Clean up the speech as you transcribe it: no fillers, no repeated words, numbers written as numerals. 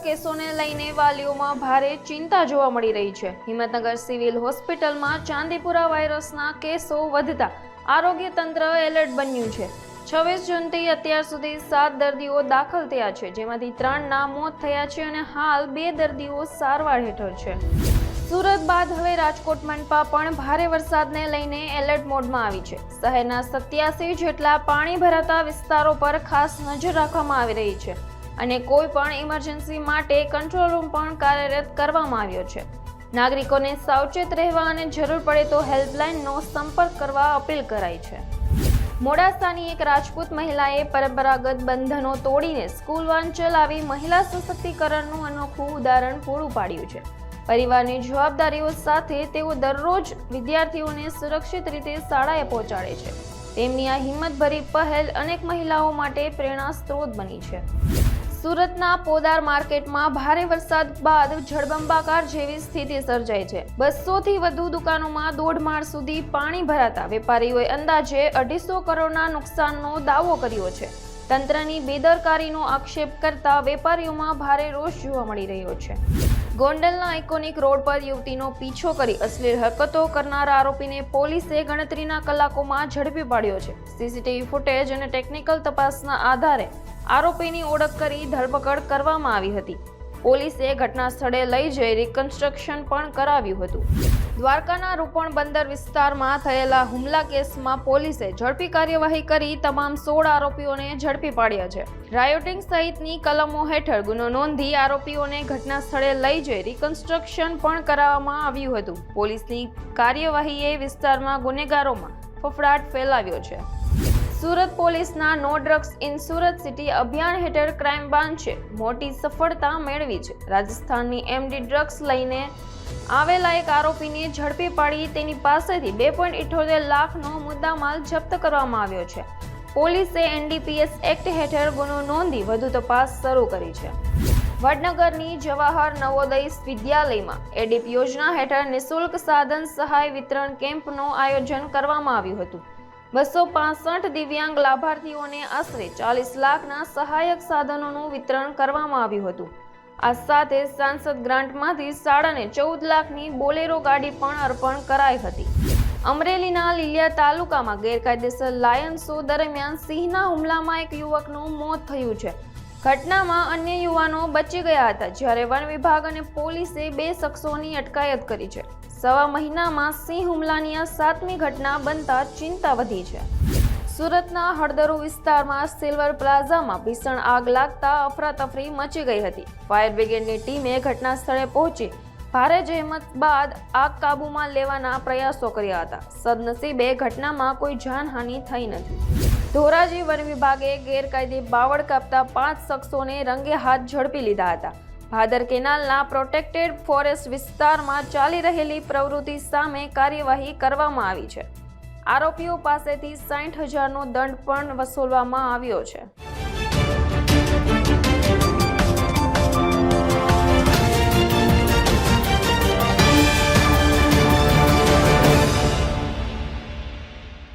કેસોને લઈને વાલીઓમાં ભારે ચિંતા જોવા મળી રહી છે। હિંમતનગર સિવિલ હોસ્પિટલમાં ચાંદીપુરા વાયરસના કેસો વધતા આરોગ્ય તંત્ર એલર્ટ બન્યું છે। 26 જૂનથી અત્યાર સુધી 7 દર્દીઓ દાખલ થયા છે, જેમાંથી 3ના મોત થયા છે અને હાલ 2 દર્દીઓ સારવાર હેઠળ છે। સુરત બાદ હવે રાજકોટ મનપા પણ ભારે વરસાદને લઈને એલર્ટ મોડમાં આવી છે। શહેરના 87 જેટલા પાણી ભરાતા વિસ્તારો પર ખાસ નજર રાખવામાં આવી રહી છે અને કોઈ પણ ઇમરજન્સી માટે કંટ્રોલ રૂમ પણ કાર્યરત કરવામાં આવ્યો છે। નાગરિકોને સાવચેત રહેવા અને જરૂર પડે તો હેલ્પલાઇનનો સંપર્ક કરવા અપીલ કરાઈ છે। મોડાસાની એક રાજપૂત મહિલાએ પરંપરાગત બંધનો તોડીને સ્કૂલ વાન ચલાવી મહિલા સશક્તિકરણનું અનોખું ઉદાહરણ પૂરું પાડ્યું છે। પરિવારની જવાબદારીઓ સાથે તેઓ દરરોજ વિદ્યાર્થીઓને સુરક્ષિત રીતે શાળાએ પહોંચાડે છે। તેમની આ હિંમતભરી પહેલ અનેક મહિલાઓ માટે પ્રેરણા સ્ત્રોત બની છે। સુરતના પોદાર માર્કેટમાં ભારે વરસાદ બાદ જળબંબાકાર જેવી સ્થિતિ સર્જાઈ છે। 200થી વધુ દુકાનોમાં 1.5 માળ સુધી પાણી ભરાતા વેપારીઓએ અંદાજે 250 કરોડના નુકસાનનો દાવો કર્યો છે। તંત્રની બેદરકારીનો આક્ષેપ કરતા વેપારીઓમાં ભારે રોષ જોવા મળી રહ્યો છે। ગોંડલના આઇકોનિક રોડ પર યુવતીનો પીછો કરી અશ્લીલ હરકતો કરનાર આરોપીને પોલીસે ગણતરીના કલાકોમાં ઝડપી પાડ્યો છે। સીસીટીવી ફૂટેજ અને ટેકનિકલ તપાસના આધારે આરોપીની ઓળખ કરી ધરપકડ કરવામાં આવી હતી। પોલીસે ઘટના સ્થળે લઈ જઈ રિકન્સ્ટ્રક્શન પણ કરાવ્યું હતું। દ્વારકાના રૂપણ બંદર વિસ્તારમાં થયેલા હુમલા કેસમાં પોલીસે ઝડપી કાર્યવાહી કરી તમામ 16 આરોપીઓને ઝડપી પાડ્યા છે। રાયોટિંગ સહિતની કલમો હેઠળ ગુનો નોંધી આરોપીઓને ઘટના સ્થળે લઈ જઈ રિકન્સ્ટ્રક્શન પણ કરાવવામાં આવ્યું હતું। પોલીસની કાર્યવાહીએ વિસ્તારમાં ગુનેગારોમાં ફફડાટ ફેલાવ્યો છે। સુરત પોલીસના no drugs in Surat city અભિયાન હેઠળ ક્રાઇમ બ્રાન્ચે મોટી સફળતા મેળવી છે। રાજસ્થાનની એમડી ડ્રગ્સ લઈને આવેલા એક આરોપીને ઝડપી પાડી તેની પાસેથી 2.78 લાખનો મુદ્દામાલ જપ્ત કરવામાં આવ્યો છે। પોલીસે એનડીપીએસ એક્ટ હેઠળ ગુનો નોંધી વધુ તપાસ શરૂ કરી છે। વડનગરની જવાહર નવોદય વિદ્યાલયમાં એડીપ યોજના હેઠળ નિઃશુલ્ક સાધન સહાય વિતરણ કેમ્પનું આયોજન કરવામાં આવ્યું હતું। 265 દિવ્યાંગ લાભાર્થીઓને આશરે 40 લાખના સહાયક સાધનોનું વિતરણ કરવામાં આવ્યું હતું। આ સાથે સાંસદ ગ્રાન્ટમાંથી શાળાને 14 લાખની બોલેરો ગાડી પણ અર્પણ કરાઈ હતી। અમરેલીના લીલિયા તાલુકામાં ગેરકાયદેસર લાયન શો દરમિયાન સિંહના હુમલામાં એક યુવકનું મોત થયું છે। ઘટનામાં અન્ય યુવાનો બચી ગયા હતા, જ્યારે વન વિભાગ અને પોલીસે 2 શખ્સોની અટકાયત કરી છે। સવા મહિનામાં સિંહ હુમલાની આ 7મી ઘટના બનતા ચિંતા વધી છે। સુરતના હળદરુ વિસ્તારમાં સિલ્વર પ્લાઝામાં ભીષણ આગ લાગતા અફરાતફરી મચી ગઈ હતી। ફાયર બ્રિગેડની ટીમે ઘટના સ્થળે પહોંચી ભારે જહેમત બાદ આગ કાબૂમાં લેવાના પ્રયાસો કર્યા હતા। સદનસીબે ઘટનામાં કોઈ જાનહાનિ થઈ નથી। ધોરાજી વન વિભાગે ગેરકાયદે બાવળ કાપતા 5 શખ્સોને રંગે હાથ ઝડપી લીધા હતા। ભાદર કેનાલના પ્રોટેક્ટેડ ફોરેસ્ટ વિસ્તારમાં ચાલી રહેલી પ્રવૃત્તિ સામે કાર્યવાહી કરવામાં આવી છે। આરોપીઓ પાસેથી 60,000નો દંડ પણ વસૂલવામાં આવ્યો છે।